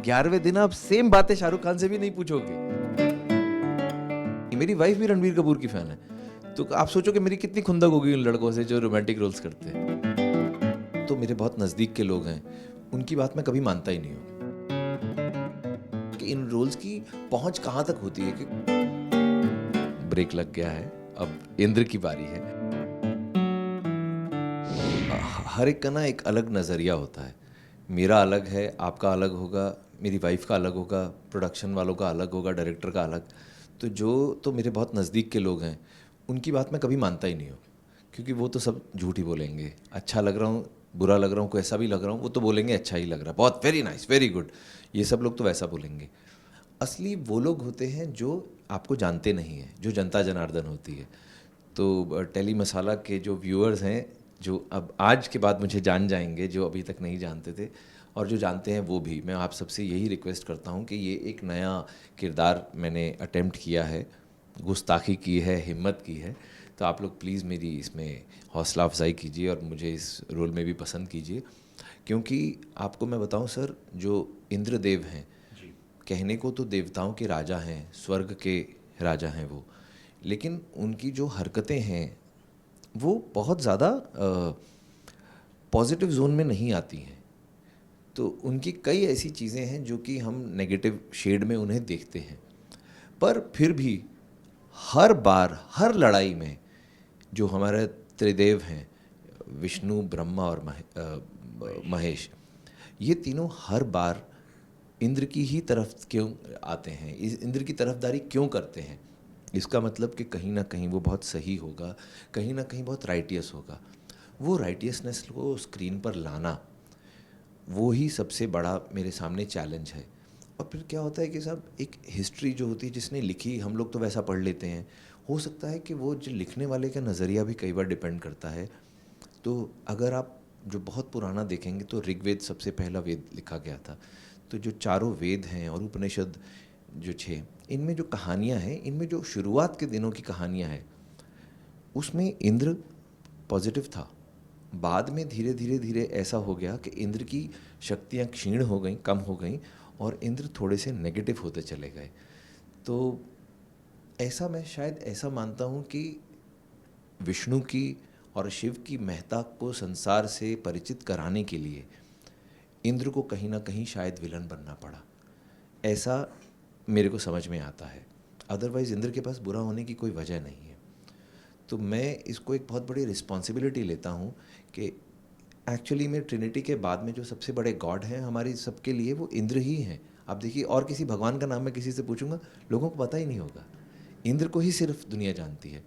11वें दिन आप सेम बातें शाहरुख खान से भी नहीं पूछोगे। मेरी वाइफ भी रणबीर कपूर की फैन है, तो आप सोचो कि मेरी कितनी खुंदक होगी उन लड़कों से जो रोमांटिक रोल्स करते हैं। तो मेरे बहुत नज़दीक के लोग हैं, उनकी बात मैं कभी मानता ही नहीं हूँ कि इन रोल्स की पहुंच कहाँ तक होती है। कि ब्रेक लग गया है, अब इंद्र की बारी है। हर एक का ना एक अलग नज़रिया होता है। मेरा अलग है, आपका अलग होगा, मेरी वाइफ का अलग होगा, प्रोडक्शन वालों का अलग होगा, डायरेक्टर का अलग। तो मेरे बहुत नज़दीक के लोग हैं, उनकी बात मैं कभी मानता ही नहीं हूँ, क्योंकि वो तो सब झूठ ही बोलेंगे। अच्छा लग रहा हूँ, बुरा लग रहा हूँ, कैसा भी लग रहा हूँ, वो तो बोलेंगे अच्छा ही लग रहा है, बहुत वेरी नाइस, वेरी गुड। ये सब लोग तो वैसा बोलेंगे। असली वो लोग होते हैं जो आपको जानते नहीं हैं, जो जनता जनार्दन होती है। तो टेली मसाला के जो व्यूअर्स हैं, जो अब आज के बाद मुझे जान जाएंगे, जो अभी तक नहीं जानते थे, और जो जानते हैं वो भी, मैं आप सबसे यही रिक्वेस्ट करता हूँ कि ये एक नया किरदार मैंने अटेम्प्ट किया है, गुस्ताखी की है, हिम्मत की है। तो आप लोग प्लीज़ मेरी इसमें हौसला अफजाई कीजिए और मुझे इस रोल में भी पसंद कीजिए। क्योंकि आपको मैं बताऊं सर, जो इंद्रदेव हैं, कहने को तो देवताओं के राजा हैं, स्वर्ग के राजा हैं वो, लेकिन उनकी जो हरकतें हैं वो बहुत ज़्यादा पॉजिटिव जोन में नहीं आती हैं। तो उनकी कई ऐसी चीज़ें हैं जो कि हम नेगेटिव शेड में उन्हें देखते हैं, पर फिर भी हर बार हर लड़ाई में जो हमारे त्रिदेव हैं, विष्णु, ब्रह्मा और महेश, ये तीनों हर बार इंद्र की ही तरफ क्यों आते हैं, इस इंद्र की तरफदारी क्यों करते हैं? इसका मतलब कि कहीं ना कहीं वो बहुत सही होगा, कहीं ना कहीं बहुत राइटियस होगा। वो राइटियसनेस को स्क्रीन पर लाना, वो ही सबसे बड़ा मेरे सामने चैलेंज है। और फिर क्या होता है कि साहब, एक हिस्ट्री जो होती है जिसने लिखी, हम लोग तो वैसा पढ़ लेते हैं, हो सकता है कि वो जो लिखने वाले का नज़रिया भी कई बार डिपेंड करता है। तो अगर आप जो बहुत पुराना देखेंगे तो ऋग्वेद सबसे पहला वेद लिखा गया था। तो जो चारों वेद हैं और उपनिषद जो 6, इनमें जो कहानियाँ हैं, इनमें जो शुरुआत के दिनों की कहानियाँ हैं, उसमें इंद्र पॉजिटिव था। बाद में धीरे धीरे धीरे ऐसा हो गया कि इंद्र की शक्तियाँ क्षीण हो गई, कम हो गई, और इंद्र थोड़े से नेगेटिव होते चले गए। तो ऐसा मैं शायद ऐसा मानता हूँ कि विष्णु की और शिव की महत्ता को संसार से परिचित कराने के लिए इंद्र को कहीं ना कहीं शायद विलन बनना पड़ा, ऐसा मेरे को समझ में आता है। अदरवाइज़ इंद्र के पास बुरा होने की कोई वजह नहीं है। तो मैं इसको एक बहुत बड़ी रिस्पॉन्सिबिलिटी लेता हूँ कि एक्चुअली में ट्रिनिटी के बाद में जो सबसे बड़े गॉड हैं हमारी सबके लिए, वो इंद्र ही हैं। आप देखिए, और किसी भगवान का नाम मैं किसी से पूछूंगा, लोगों को पता ही नहीं होगा। इंद्र को ही सिर्फ दुनिया जानती है।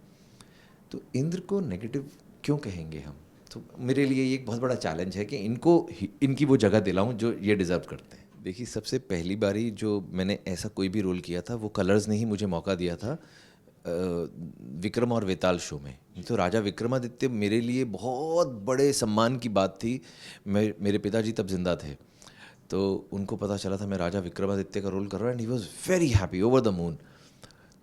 तो इंद्र को नेगेटिव क्यों कहेंगे हम? तो मेरे लिए ये एक बहुत बड़ा चैलेंज है कि इनकी वो जगह दिलाऊं जो ये डिज़र्व करते हैं। देखिए, सबसे पहली बारी जो मैंने ऐसा कोई भी रोल किया था, वो कलर्स ने ही मुझे मौका दिया था, विक्रम और वेताल शो में। तो राजा विक्रमादित्य मेरे लिए बहुत बड़े सम्मान की बात थी। मेरे पिताजी तब जिंदा थे, तो उनको पता चला था मैं राजा विक्रमादित्य का रोल कर रहा हूँ, and he was very happy, over the moon.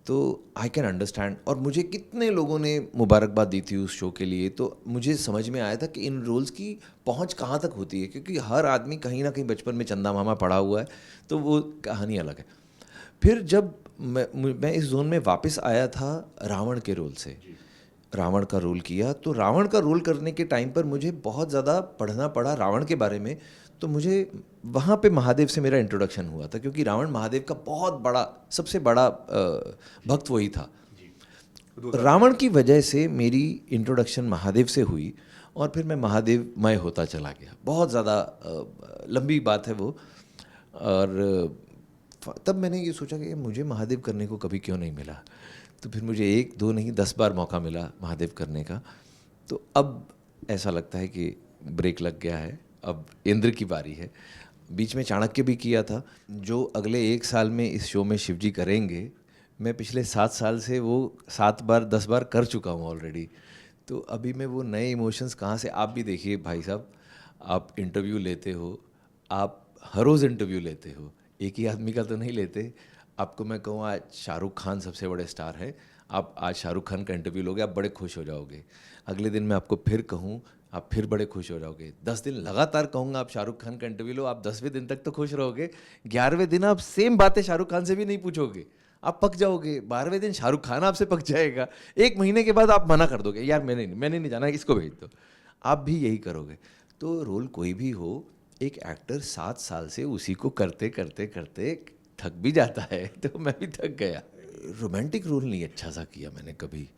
तो आई कैन अंडरस्टैंड, और मुझे कितने लोगों ने मुबारकबाद दी थी उस शो के लिए। तो मुझे समझ में आया था कि इन रोल्स की पहुंच कहाँ तक होती है, क्योंकि हर आदमी कहीं ना कहीं बचपन में चंदा मामा पढ़ा हुआ है, तो वो कहानी अलग है। फिर जब मैं इस जोन में वापस आया था रावण के रोल से, रावण का रोल किया, तो रावण का रोल करने के टाइम पर मुझे बहुत ज़्यादा पढ़ना पड़ा रावण के बारे में। तो मुझे वहाँ पे महादेव से मेरा इंट्रोडक्शन हुआ था, क्योंकि रावण महादेव का बहुत बड़ा, सबसे बड़ा भक्त वही था। रावण की वजह से मेरी इंट्रोडक्शन महादेव से हुई, और फिर मैं महादेवमय होता चला गया। बहुत ज़्यादा लंबी बात है वो। और तब मैंने ये सोचा कि मुझे महादेव करने को कभी क्यों नहीं मिला। तो फिर मुझे 1 2 नहीं 10 बार मौका मिला महादेव करने का। तो अब ऐसा लगता है कि ब्रेक लग गया है, अब इंद्र की बारी है। बीच में चाणक्य भी किया था। जो अगले 1 साल में इस शो में शिवजी करेंगे, मैं पिछले 7 साल से वो 7 बार 10 बार कर चुका हूँ ऑलरेडी। तो अभी मैं वो नए इमोशंस कहाँ से, आप भी देखिए भाई साहब, आप इंटरव्यू लेते हो, आप हर रोज़ इंटरव्यू लेते हो, एक ही आदमी का तो नहीं लेते। आपको मैं कहूँ आज शाहरुख खान सबसे बड़े स्टार हैं, आप आज शाहरुख खान का इंटरव्यू लोगे, आप बड़े खुश हो जाओगे। अगले दिन मैं आपको फिर कहूँ, आप फिर बड़े खुश हो जाओगे। 10 दिन लगातार कहूँगा आप शाहरुख खान का इंटरव्यू लो, आप 10वें दिन तक तो खुश रहोगे। 11वें दिन आप सेम बातें शाहरुख खान से भी नहीं पूछोगे, आप पक जाओगे। 12वें दिन शाहरुख खान आपसे पक जाएगा। 1 महीने के बाद आप मना कर दोगे, यार मैंने नहीं जाना, इसको भेज दो। आप भी यही करोगे। तो रोल कोई भी हो, एक एक्टर 7 साल से उसी को करते करते करते थक भी जाता है। तो मैं भी थक गया। रोमांटिक रोल नहीं अच्छा सा किया मैंने कभी।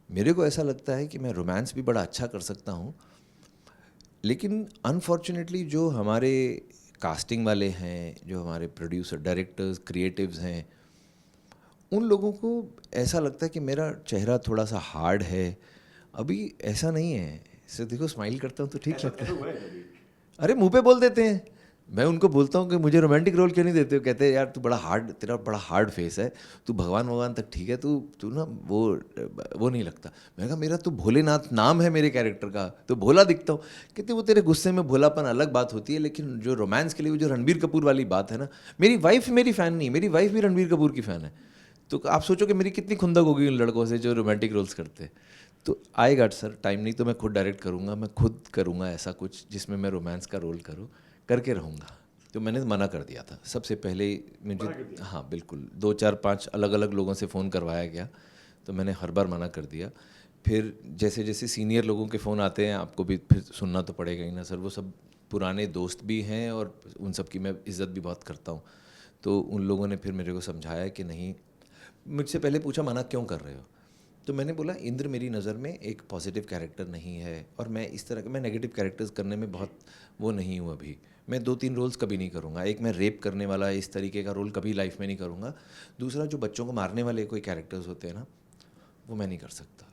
मेरे को ऐसा लगता है कि मैं रोमांस भी बड़ा अच्छा कर सकता हूँ, लेकिन अनफॉर्चुनेटली जो हमारे कास्टिंग वाले हैं, जो हमारे प्रोड्यूसर, डायरेक्टर्स, क्रिएटिव्स हैं, उन लोगों को ऐसा लगता है कि मेरा चेहरा थोड़ा सा हार्ड है। अभी ऐसा नहीं है, इससे देखो स्माइल करता हूँ तो ठीक लगता है। अरे मुंह पे बोल देते हैं। मैं उनको बोलता हूँ कि मुझे रोमांटिक रोल क्यों नहीं देते हो, कहते हैं यार तू बड़ा हार्ड, तेरा बड़ा हार्ड फेस है, तू भगवान भगवान तक ठीक है, तू तू ना वो नहीं लगता। मैंने कहा मेरा तो भोलेनाथ नाम है मेरे कैरेक्टर का, तो भोला दिखता हूँ। कहते वो तेरे गुस्से में भोलापन अलग बात होती है, लेकिन जो रोमांस के लिए वो जो रणबीर कपूर वाली बात है ना, मेरी वाइफ मेरी फ़ैन नहीं, मेरी वाइफ भी रणबीर कपूर की फ़ैन है। तो आप सोचो कि मेरी कितनी खुंदक होगी उन लड़कों से जो रोमांटिक रोल्स करते हैं। तो आएगा सर टाइम, नहीं तो मैं खुद डायरेक्ट करूँगा, मैं खुद करूँगा ऐसा कुछ जिसमें मैं रोमांस का रोल करूँ, करके रहूँगा। तो मैंने मना कर दिया था सबसे पहले मुझे। हाँ बिल्कुल, 2 4 5 अलग अलग लोगों से फ़ोन करवाया गया, तो मैंने हर बार मना कर दिया। फिर जैसे जैसे सीनियर लोगों के फ़ोन आते हैं, आपको भी फिर सुनना तो पड़ेगा ही ना सर, वो सब पुराने दोस्त भी हैं और उन सब की मैं इज़्ज़त भी बहुत करता हूँ। तो उन लोगों ने फिर मेरे को समझाया कि नहीं, मुझसे पहले पूछा मना क्यों कर रहे हो, तो मैंने बोला इंद्र मेरी नज़र में एक पॉजिटिव कैरेक्टर नहीं है, और मैं इस तरह के, मैं नेगेटिव कैरेक्टर्स करने में बहुत वो नहीं हूँ अभी। मैं 2 3 रोल्स कभी नहीं करूँगा। एक, मैं रेप करने वाला इस तरीके का रोल कभी लाइफ में नहीं करूँगा। दूसरा, जो बच्चों को मारने वाले कोई कैरेक्टर्स होते हैं ना, वो मैं नहीं कर सकता।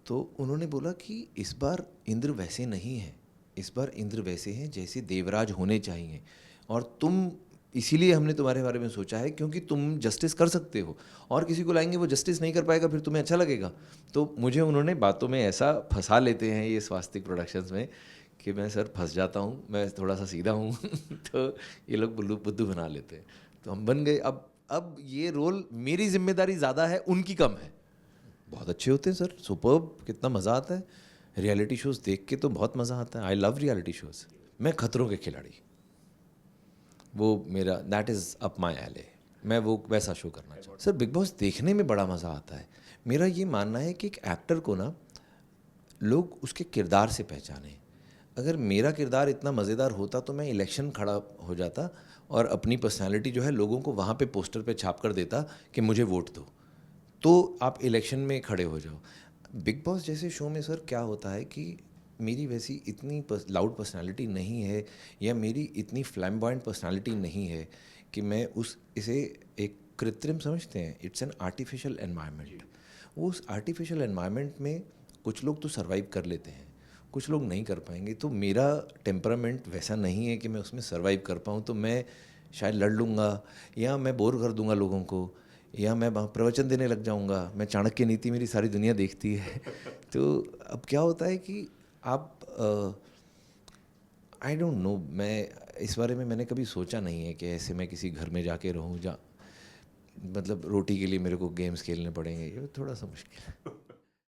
तो उन्होंने बोला कि इस बार इंद्र वैसे नहीं है, इस बार इंद्र वैसे हैं जैसे देवराज होने चाहिए, और तुम, इसीलिए हमने तुम्हारे बारे में सोचा है क्योंकि तुम जस्टिस कर सकते हो, और किसी को लाएंगे वो जस्टिस नहीं कर पाएगा, फिर तुम्हें अच्छा लगेगा। तो मुझे उन्होंने बातों में ऐसा फंसा लेते हैं ये स्वास्तिक प्रोडक्शंस में कि मैं सर फंस जाता हूँ, मैं थोड़ा सा सीधा हूँ। तो ये लोग बुल्लू बुद्धू बना लेते हैं, तो हम बन गए। अब ये रोल मेरी जिम्मेदारी ज़्यादा है, उनकी कम है। बहुत अच्छे होते हैं सर, सुपर्ब, कितना मज़ा आता है रियलिटी शोज़ देख के, तो बहुत मज़ा आता है। I love reality shows. मैं खतरों के खिलाड़ी, वो मेरा दैट इज़ अप माई एले, मैं वो वैसा शो करना चाहता हूँ। सर बिग बॉस देखने में बड़ा मज़ा आता है। मेरा ये मानना है कि एक एक्टर को ना लोग उसके किरदार से पहचाने। अगर मेरा किरदार इतना मज़ेदार होता तो मैं इलेक्शन खड़ा हो जाता और अपनी पर्सनालिटी जो है लोगों को वहाँ पे पोस्टर पे छाप कर देता कि मुझे वोट दो, तो आप इलेक्शन में खड़े हो जाओ। बिग बॉस जैसे शो में सर क्या होता है कि मेरी वैसी इतनी लाउड पर्सनालिटी नहीं है, या मेरी इतनी फ्लैम्बॉयंट पर्सनालिटी नहीं है कि मैं इसे एक कृत्रिम समझते हैं, इट्स एन आर्टिफिशियल एनवायरनमेंट। वो उस आर्टिफिशियल एनवायरनमेंट में कुछ लोग तो सर्वाइव कर लेते हैं, कुछ लोग नहीं कर पाएंगे। तो मेरा टेम्परामेंट वैसा नहीं है कि मैं उसमें सर्वाइव कर पाऊँ। तो मैं शायद लड़ लूँगा, या मैं बोर कर दूँगा लोगों को, या मैं वहाँ प्रवचन देने लग जाऊँगा। मैं चाणक्य नीति मेरी सारी दुनिया देखती है। तो अब क्या होता है कि आप, आई डोंट नो, मैं इस बारे में मैंने कभी सोचा नहीं है कि ऐसे मैं किसी घर में जाके रहूँ, मतलब रोटी के लिए मेरे को गेम्स खेलने पड़ेंगे, ये थोड़ा सा मुश्किल है।